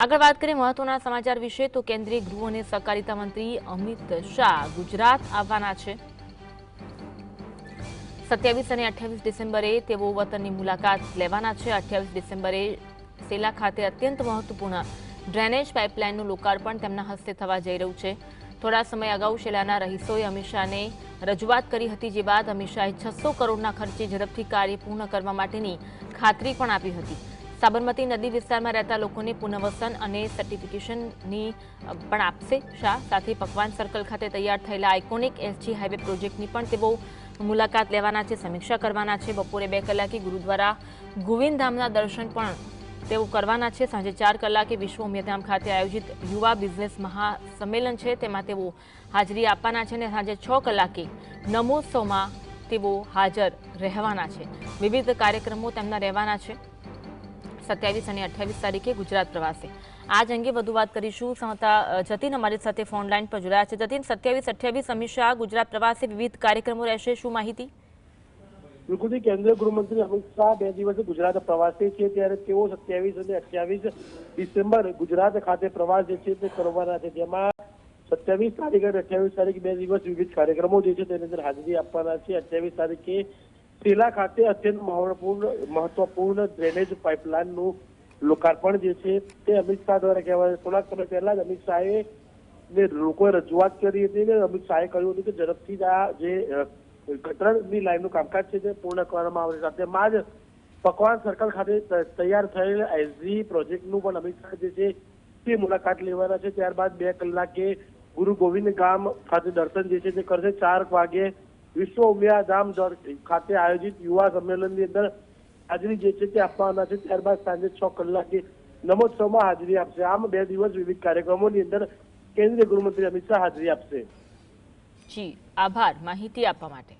આગળ વાત કરીએ મહત્વના સમાચાર વિશે તો કેન્દ્રીય ગૃહ અને સહકારિતા મંત્રી અમિત શાહ ગુજરાત આવવાના છે। 27 અને 28 ડિસેમ્બરે તેઓ વતનની મુલાકાત લેવાના છે। 28 ડિસેમ્બરે સેલા ખાતે અત્યંત મહત્વપૂર્ણ ડ્રેનેજ પાઇપલાઇનનું લોકાર્પણ તેમના હસ્તે થવા જઈ રહ્યું છે। થોડા સમય અગાઉ શેલાના રહીશોએ અમિત શાહને રજૂઆત કરી હતી, જે બાદ અમિત શાહે 600 કરોડના ખર્ચે ઝડપથી કાર્ય પૂર્ણ કરવા માટેની ખાતરી પણ આપી હતી। સાબરમતી નદી વિસ્તારમાં રહેતા લોકોને પુનર્વસન અને સર્ટિફિકેશનની પણ આપશે શાહ। સાથે પકવાન સર્કલ ખાતે તૈયાર થયેલા આઇકોનિક એસજી હાઈવે પ્રોજેક્ટની પણ તેઓ મુલાકાત લેવાના છે, સમીક્ષા કરવાના છે। બપોરે 2 કલાકે ગુરુદ્વારા ગોવિંદધામના દર્શન પણ તેઓ કરવાના છે। સાંજે 4 કલાકે વિશ્વ ઉમિયાધામ ખાતે આયોજિત યુવા બિઝનેસ મહાસંમેલન છે, તેમાં તેઓ હાજરી આપવાના છે અને સાંજે 6 કલાકે નમોત્સવમાં તેઓ હાજર રહેવાના છે। વિવિધ કાર્યક્રમો તેમના રહેવાના છે। 27 અને 28 તારીખે ગુજરાત પ્રવાસે આજ અંગે વધુ વાત કરીશું। જતીન અમારી સાથે ફોન લાઈન પર જોડાયા છે। જતીન, 27-28 અમિત શાહ ગુજરાત પ્રવાસે વિવિધ કાર્યક્રમો રહેશે, શું માહિતી? બિલકુલ, કેન્દ્રીય ગૃહમંત્રી અમિત શાહ 2 દિવસે ગુજરાત પ્રવાસે છે, ત્યારે તેઓ 27 અને 28 ડિસેમ્બર ગુજરાત ખાતે પ્રવાસ જે છે તે કરવાના છે। જેમાં 27 તારીખ અને 28 તારીખ 2 દિવસ વિવિધ કાર્યક્રમો જે છે તેની અંદર હાજરી આપવાના છે। 28 તારીખે સેલા ખાતે અત્યંત મહત્વપૂર્ણ ડ્રેનેજ પાઇપલાઇનનું લોકાર્પણ જે છે તે અમિત શાહ દ્વારા કહેવાય। થોડાક સમય પહેલા જ અમિત શાહે લોકોએ રજૂઆત કરી હતી અને અમિત શાહે કહ્યું હતું કે ઝડપથી આ જે ગટરની લાઈનનું કામકાજ છે તે પૂર્ણ કરવામાં આવશે। સાથેમાં જ પકવાન સર્કલ ખાતે તૈયાર થયેલ એસજી પ્રોજેક્ટનું પણ અમિત શાહ જે છે તે મુલાકાત લેવાના છે। ત્યારબાદ 2 કલાકે ગુરુ ગોવિંદ ગામ ખાતે દર્શન જે છે તે કરશે। 4 વાગે વિશ્વ ઉમિયાધામ ખાતે આયોજિત યુવા સંમેલનની અંદર હાજરી જે છે તે આપવાના છે। ત્યારબાદ સાંજે 6 કલાકે નમોત્સવમાં હાજરી આપશે। આમ 2 દિવસ વિવિધ કાર્યક્રમોની અંદર કેન્દ્રીય ગૃહમંત્રી અમિત શાહ હાજરી આપશે। જી, આભાર માહિતી આપવા માટે।